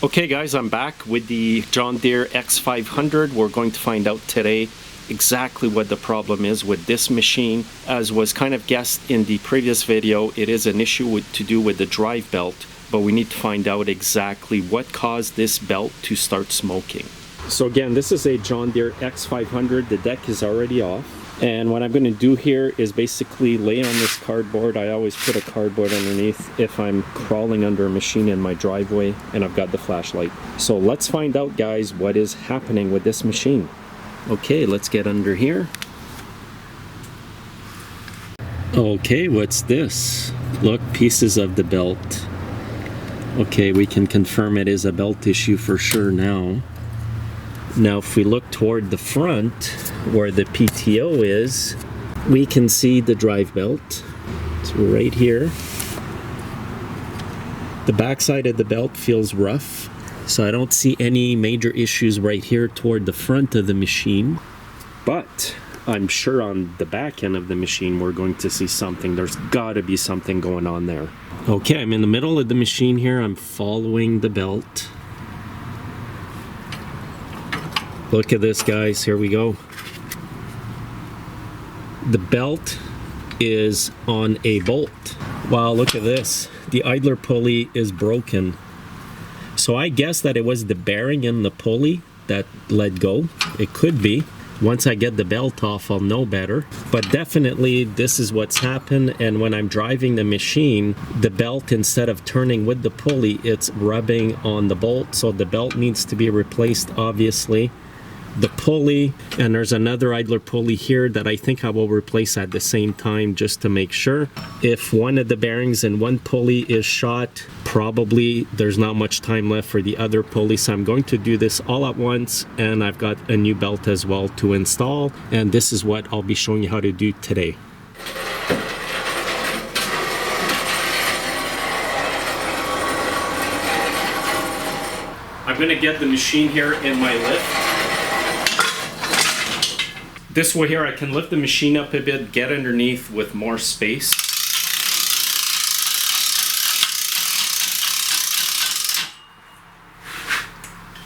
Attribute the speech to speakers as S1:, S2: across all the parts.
S1: Okay guys, I'm back with the John Deere X500. We're going to find out today exactly what the problem is with this machine. As was kind of guessed in the previous video, it is an issue to do with the drive belt, but we need to find out exactly what caused this belt to start smoking. So again, this is a John Deere X500. The deck is already off. And what I'm going to do here is basically lay on this cardboard. I always put a cardboard underneath if I'm crawling under a machine in my driveway and I've got the flashlight. So let's find out, guys, what is happening with this machine. Okay, let's get under here. Okay, what's this? Look, pieces of the belt. Okay, we can confirm it is a belt issue for sure now. Now, if we look toward the front, where the PTO is, we can see the drive belt. It's right here. The backside of the belt feels rough, so I don't see any major issues right here toward the front of the machine. But I'm sure on the back end of the machine, we're going to see something. There's gotta be something going on there. Okay, I'm in the middle of the machine here. I'm following the belt. Look at this, guys. Here we go. The belt is on a bolt. Wow, look at this. The idler pulley is broken. So I guess that it was the bearing in the pulley that let go. It could be. Once I get the belt off, I'll know better. But definitely, this is what's happened. And when I'm driving the machine, the belt, instead of turning with the pulley, it's rubbing on the bolt. So the belt needs to be replaced, obviously. The pulley, and there's another idler pulley here that I think I will replace at the same time just to make sure. If one of the bearings in one pulley is shot, probably there's not much time left for the other pulley, so I'm going to do this all at once, and I've got a new belt as well to install, and this is what I'll be showing you how to do today. I'm going to get the machine here in my lift. This way here I can lift the machine up a bit, get underneath with more space.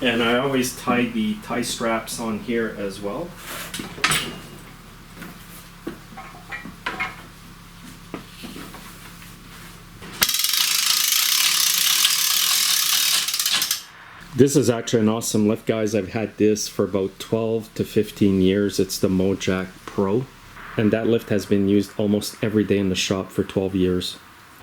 S1: And I always tie the tie straps on here as well. This is actually an awesome lift, guys. I've had this for about 12 to 15 years. It's the Mojack Pro. And that lift has been used almost every day in the shop for 12 years.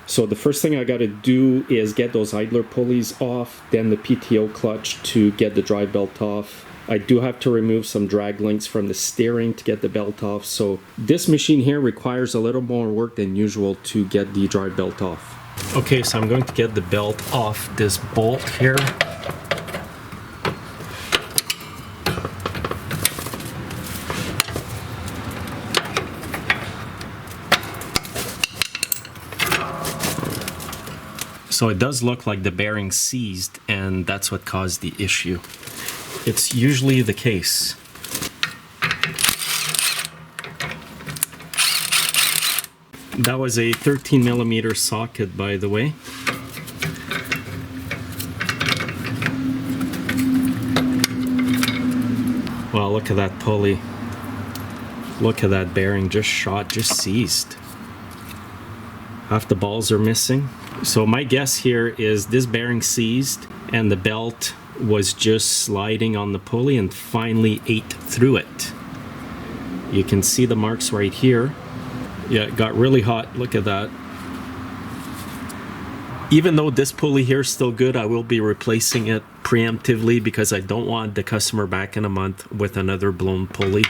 S1: So the first thing I got to do is get those idler pulleys off, then the PTO clutch to get the drive belt off. I do have to remove some drag links from the steering to get the belt off. So this machine here requires a little more work than usual to get the drive belt off. Okay, so I'm going to get the belt off this bolt here. So it does look like the bearing seized, and that's what caused the issue. It's usually the case. That was a 13mm socket, by the way. Wow, look at that pulley. Look at that bearing, just shot, just seized. Half the balls are missing. So my guess here is this bearing seized and the belt was just sliding on the pulley and finally ate through it. You can see the marks right here. Yeah, it got really hot. Look at that. Even though this pulley here is still good, I will be replacing it preemptively because I don't want the customer back in a month with another blown pulley.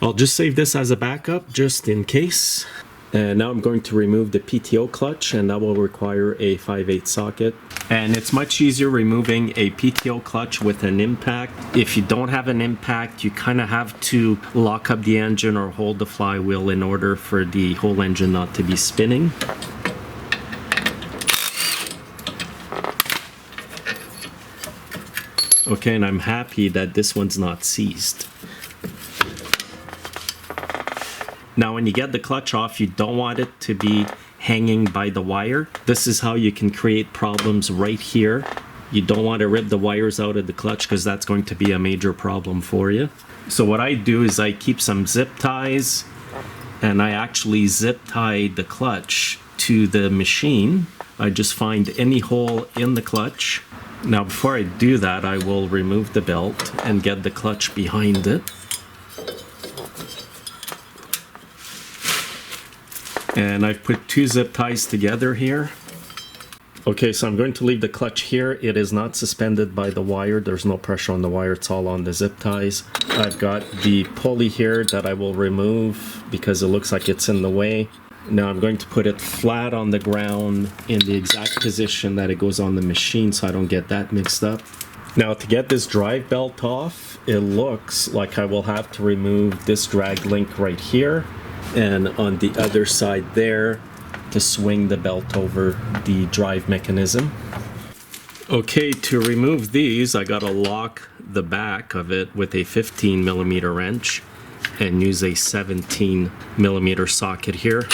S1: I'll just save this as a backup just in case. And now I'm going to remove the PTO clutch, and that will require a 5/8 socket. And it's much easier removing a PTO clutch with an impact. If you don't have an impact, you kind of have to lock up the engine or hold the flywheel in order for the whole engine not to be spinning. Okay, and I'm happy that this one's not seized. Now when you get the clutch off, you don't want it to be hanging by the wire. This is how you can create problems right here. You don't want to rip the wires out of the clutch because that's going to be a major problem for you. So what I do is I keep some zip ties, and I actually zip tie the clutch to the machine. I just find any hole in the clutch. Now before I do that, I will remove the belt and get the clutch behind it. And I've put 2 zip ties together here. Okay, so I'm going to leave the clutch here. It is not suspended by the wire. There's no pressure on the wire. It's all on the zip ties. I've got the pulley here that I will remove because it looks like it's in the way. Now I'm going to put it flat on the ground in the exact position that it goes on the machine so I don't get that mixed up. Now to get this drive belt off, it looks like I will have to remove this drag link right here, and on the other side there to swing the belt over the drive mechanism. Okay, to remove these, I gotta lock the back of it with a 15mm wrench and use a 17mm socket here.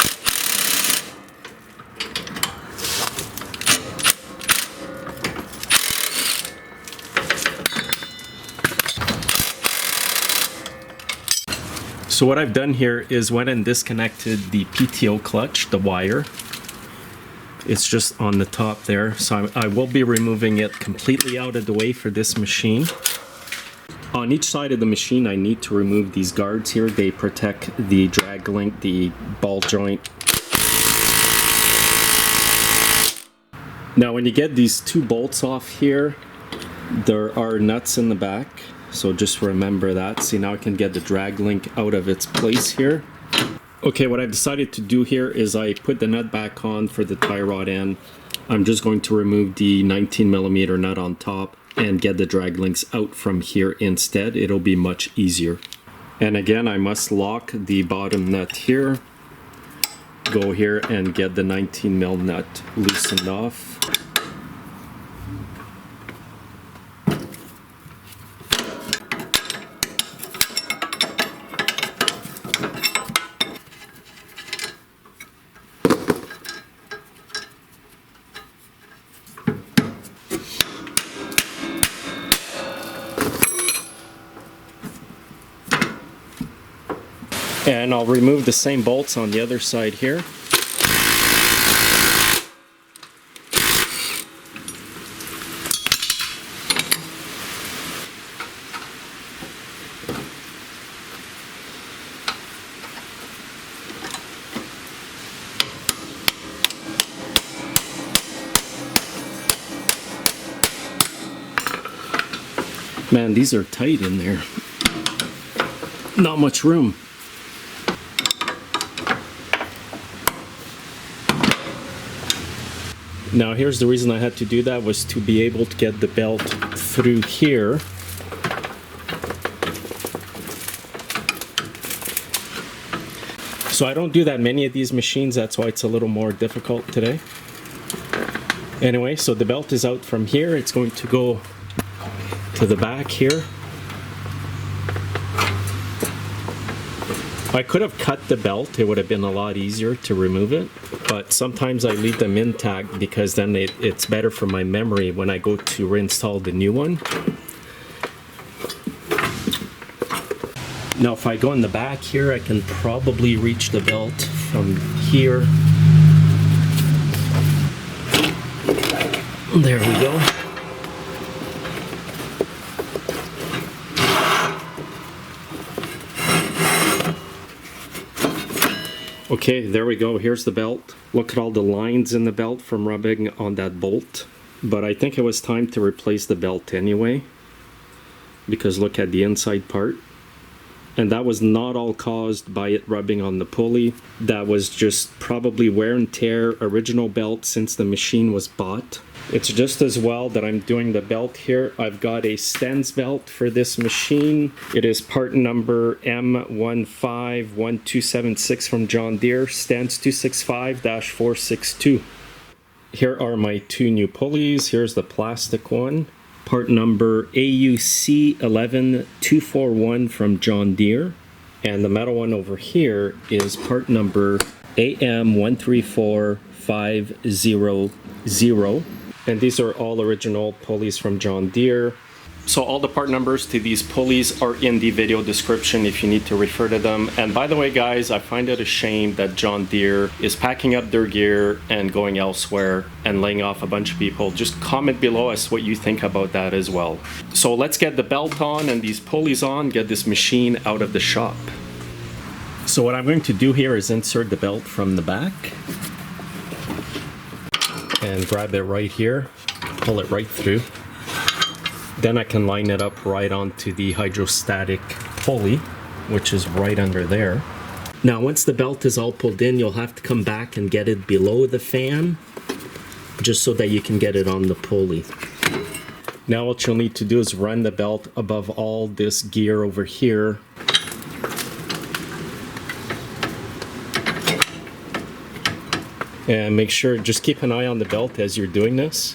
S1: So what I've done here is went and disconnected the PTO clutch, the wire. It's just on the top there. So I will be removing it completely out of the way for this machine. On each side of the machine, I need to remove these guards here. They protect the drag link, the ball joint. Now when you get these 2 bolts off here, there are nuts in the back. So just remember that. See, now I can get the drag link out of its place here. Okay, what I've decided to do here is I put the nut back on for the tie rod end. I'm just going to remove the 19mm nut on top and get the drag links out from here instead. It'll be much easier. And again, I must lock the bottom nut here. Go here and get the 19mm nut loosened off. And I'll remove the same bolts on the other side here. Man, these are tight in there. Not much room. Now here's the reason I had to do that, was to be able to get the belt through here. So I don't do that many of these machines, that's why it's a little more difficult today. Anyway, so the belt is out from here. It's going to go to the back here. I could have cut the belt, it would have been a lot easier to remove it, but sometimes I leave them intact because then it's better for my memory when I go to reinstall the new one. Now if I go in the back here, I can probably reach the belt from here. There we go. Okay, there we go. Here's the belt. Look at all the lines in the belt from rubbing on that bolt. But I think it was time to replace the belt anyway, because look at the inside part. And that was not all caused by it rubbing on the pulley. That was just probably wear and tear, original belt since the machine was bought. It's just as well that I'm doing the belt here. I've got a Stens belt for this machine. It is part number M151276 from John Deere, Stens 265-462. Here are my 2 new pulleys. Here's the plastic one. part number AUC11241 from John Deere. And the metal one over here is part number AM134500. And these are all original pulleys from John Deere. So all the part numbers to these pulleys are in the video description if you need to refer to them. And by the way, guys, I find it a shame that John Deere is packing up their gear and going elsewhere and laying off a bunch of people. Just comment below as to what you think about that as well. So let's get the belt on and these pulleys on, get this machine out of the shop. So what I'm going to do here is insert the belt from the back and grab it right here, pull it right through. Then I can line it up right onto the hydrostatic pulley, which is right under there. Now, once the belt is all pulled in, you'll have to come back and get it below the fan, just so that you can get it on the pulley. Now what you'll need to do is run the belt above all this gear over here. And make sure, just keep an eye on the belt as you're doing this,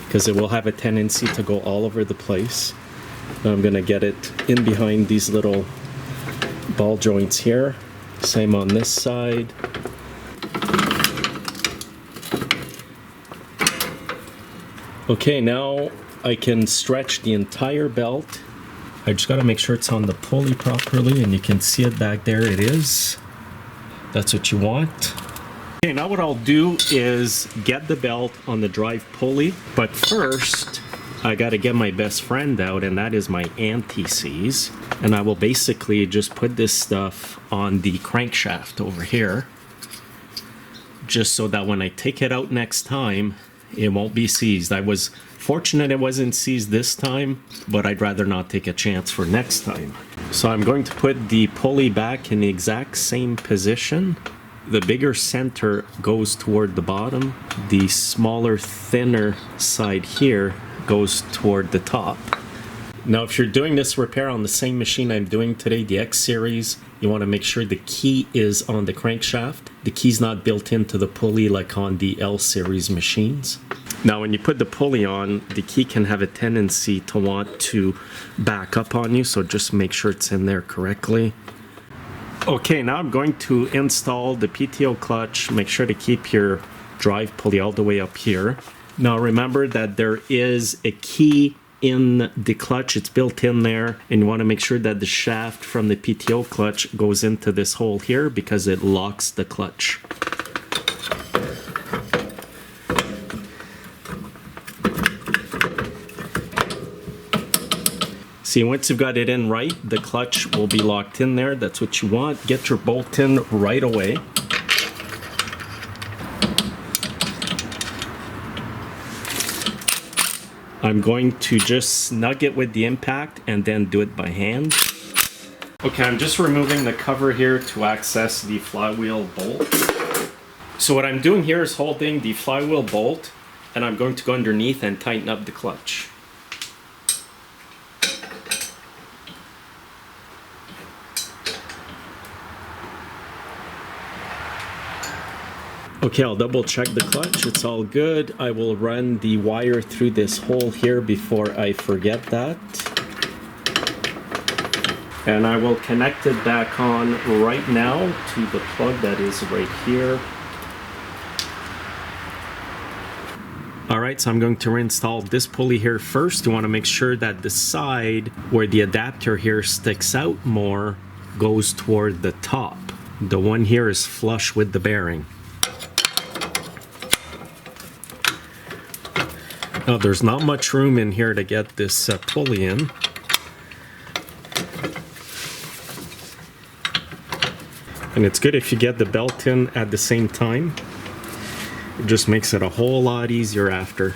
S1: because it will have a tendency to go all over the place. I'm going to get it in behind these little ball joints here. Same on this side. Okay, now I can stretch the entire belt. I just got to make sure it's on the pulley properly, and you can see it back there. It is. That's what you want. Okay, now what I'll do is get the belt on the drive pulley, but first I got to get my best friend out, and that is my anti-seize. And I will basically just put this stuff on the crankshaft over here, just so that when I take it out next time, it won't be seized. I was fortunate it wasn't seized this time, but I'd rather not take a chance for next time. So I'm going to put the pulley back in the exact same position. The bigger center goes toward the bottom. The smaller, thinner side here goes toward the top. Now, if you're doing this repair on the same machine I'm doing today, the X series, you want to make sure the key is on the crankshaft. The key's not built into the pulley like on the L series machines. Now, when you put the pulley on, the key can have a tendency to want to back up on you, so just make sure it's in there correctly. Okay, now I'm going to install the PTO clutch. Make sure to keep your drive pulley all the way up here. Now remember that there is a key in the clutch. It's built in there, and you want to make sure that the shaft from the PTO clutch goes into this hole here because it locks the clutch. See, once you've got it in right, the clutch will be locked in there. That's what you want. Get your bolt in right away. I'm going to just snug it with the impact and then do it by hand. Okay, I'm just removing the cover here to access the flywheel bolt. So what I'm doing here is holding the flywheel bolt, and I'm going to go underneath and tighten up the clutch. Okay, I'll double check the clutch. It's all good. I will run the wire through this hole here before I forget that. And I will connect it back on right now to the plug that is right here. Alright, so I'm going to reinstall this pulley here first. You want to make sure that the side where the adapter here sticks out more goes toward the top. The one here is flush with the bearing. Now, there's not much room in here to get this pulley in. And it's good if you get the belt in at the same time. It just makes it a whole lot easier after.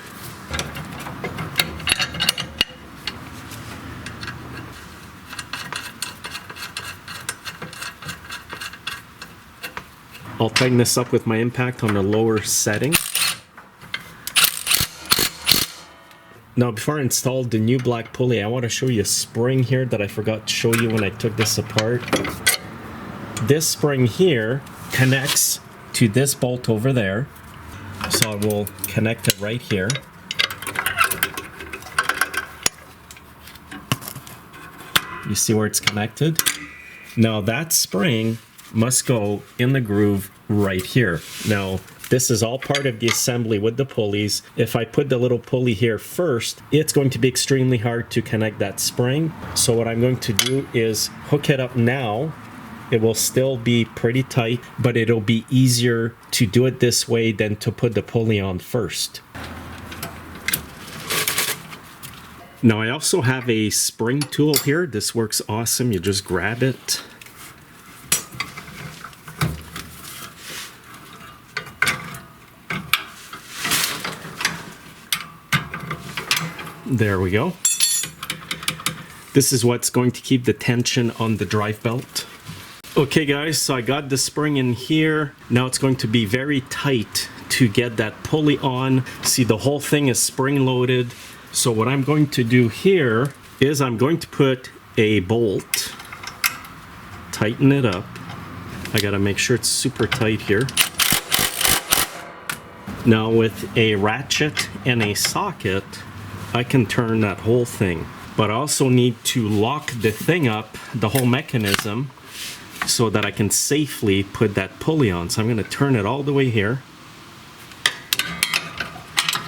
S1: I'll tighten this up with my impact on the lower setting. Now, before I installed the new black pulley, I want to show you a spring here that I forgot to show you when I took this apart. This spring here connects to this bolt over there. So I will connect it right here. You see where it's connected? Now that spring must go in the groove right here. Now, this is all part of the assembly with the pulleys. If I put the little pulley here first, it's going to be extremely hard to connect that spring. So what I'm going to do is hook it up now. It will still be pretty tight, but it'll be easier to do it this way than to put the pulley on first. Now I also have a spring tool here. This works awesome. You just grab it. There we go. This is what's going to keep the tension on the drive belt. Okay guys, so I got the spring in here. Now it's going to be very tight to get that pulley on. See, the whole thing is spring loaded. So what I'm going to do here is I'm going to put a bolt, tighten it up. I gotta make sure it's super tight here. Now with a ratchet and a socket, I can turn that whole thing. But I also need to lock the thing up, the whole mechanism, so that I can safely put that pulley on. So I'm gonna turn it all the way here.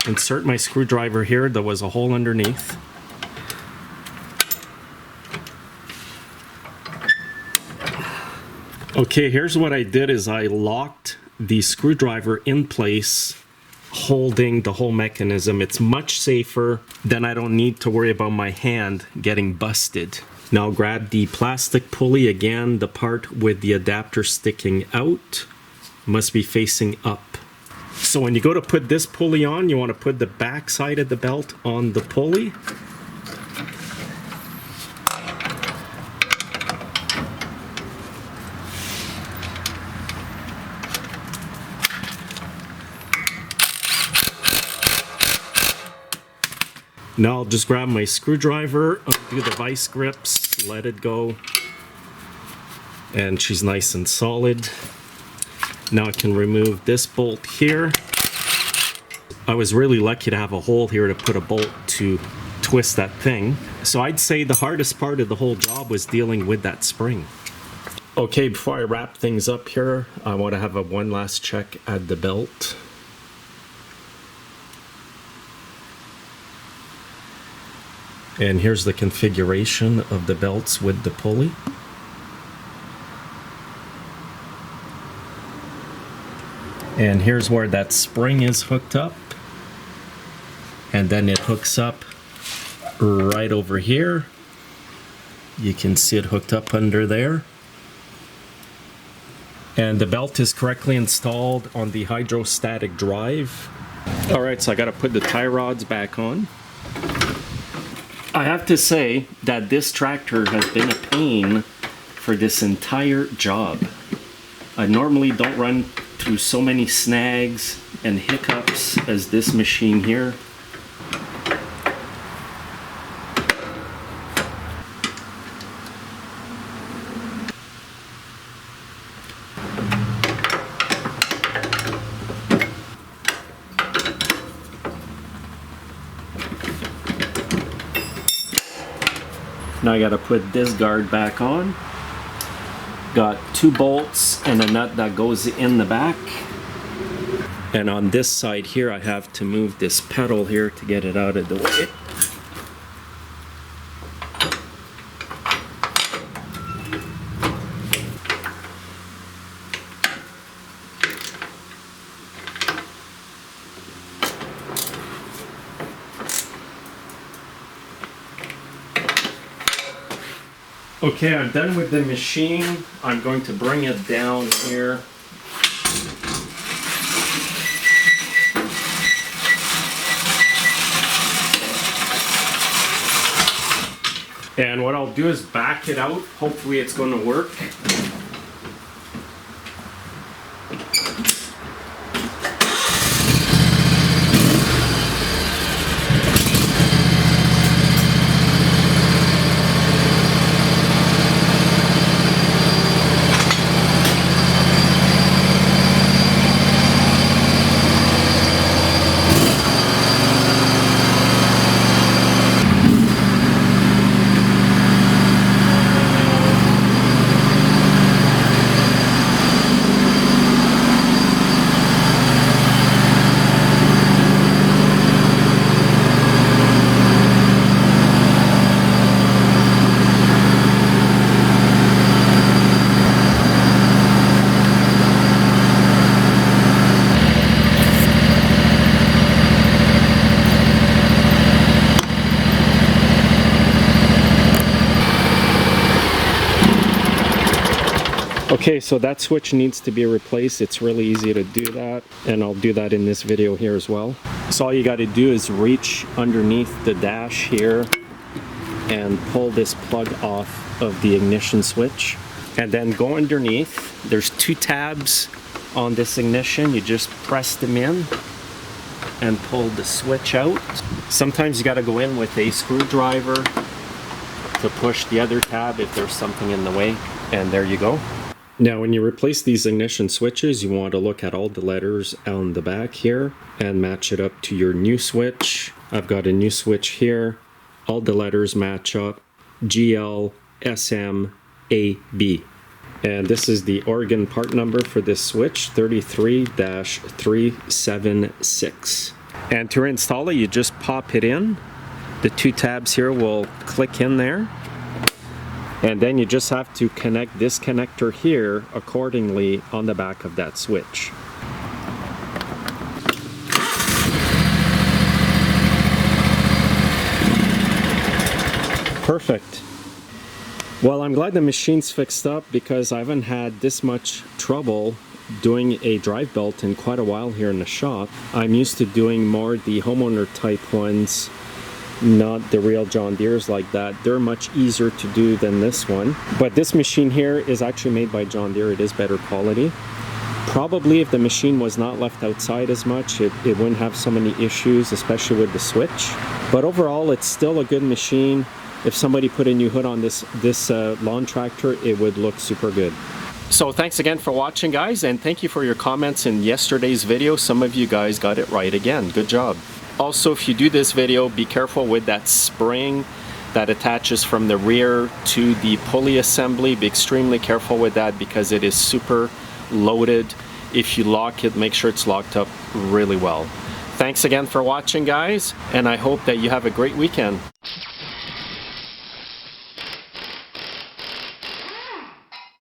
S1: Insert my screwdriver here. There was a hole underneath. Okay, here's what I did is I locked the screwdriver in place, holding the whole mechanism. It's much safer. Then I don't need to worry about my hand getting busted. Now grab the plastic pulley again. The part with the adapter sticking out must be facing up. So when you go to put this pulley on, you want to put the back side of the belt on the pulley. Now I'll just grab my screwdriver, undo the vice grips, let it go, and she's nice and solid. Now I can remove this bolt here. I was really lucky to have a hole here to put a bolt to twist that thing. So I'd say the hardest part of the whole job was dealing with that spring. Okay, before I wrap things up here, I want to have one last check at the belt. And here's the configuration of the belts with the pulley. And here's where that spring is hooked up. And then it hooks up right over here. You can see it hooked up under there. And the belt is correctly installed on the hydrostatic drive. All right, so I got to put the tie rods back on. I have to say that this tractor has been a pain for this entire job. I normally don't run through so many snags and hiccups as this machine here. Now I gotta put this guard back on. Got 2 bolts and a nut that goes in the back. And on this side here, I have to move this pedal here to get it out of the way. Okay, I'm done with the machine. I'm going to bring it down here. And what I'll do is back it out. Hopefully it's going to work. Okay, so that switch needs to be replaced. It's really easy to do that, and I'll do that in this video here as well. So all you got to do is reach underneath the dash here and pull this plug off of the ignition switch, and then go underneath. There's 2 tabs on this ignition. You just press them in and pull the switch out. Sometimes you got to go in with a screwdriver to push the other tab if there's something in the way, and there you go. Now when you replace these ignition switches, you want to look at all the letters on the back here and match it up to your new switch. I've got a new switch here. All the letters match up: GL, SM, AB. And this is the Oregon part number for this switch, 33-376. And to install it, you just pop it in. The 2 tabs here will click in there. And then you just have to connect this connector here accordingly on the back of that switch. Perfect. Well, I'm glad the machine's fixed up because I haven't had this much trouble doing a drive belt in quite a while here in the shop. I'm used to doing more the homeowner type ones, not the real John Deere's like that. They're much easier to do than this one. But this machine here is actually made by John Deere. It is better quality. Probably if the machine was not left outside as much, it wouldn't have so many issues, especially with the switch. But overall, it's still a good machine. If somebody put a new hood on this lawn tractor, it would look super good. So thanks again for watching, guys, and thank you for your comments in yesterday's video. Some of you guys got it right again. Good job. Also, if you do this video, be careful with that spring that attaches from the rear to the pulley assembly. Be extremely careful with that because it is super loaded. If you lock it, make sure it's locked up really well. Thanks again for watching, guys, and I hope that you have a great weekend.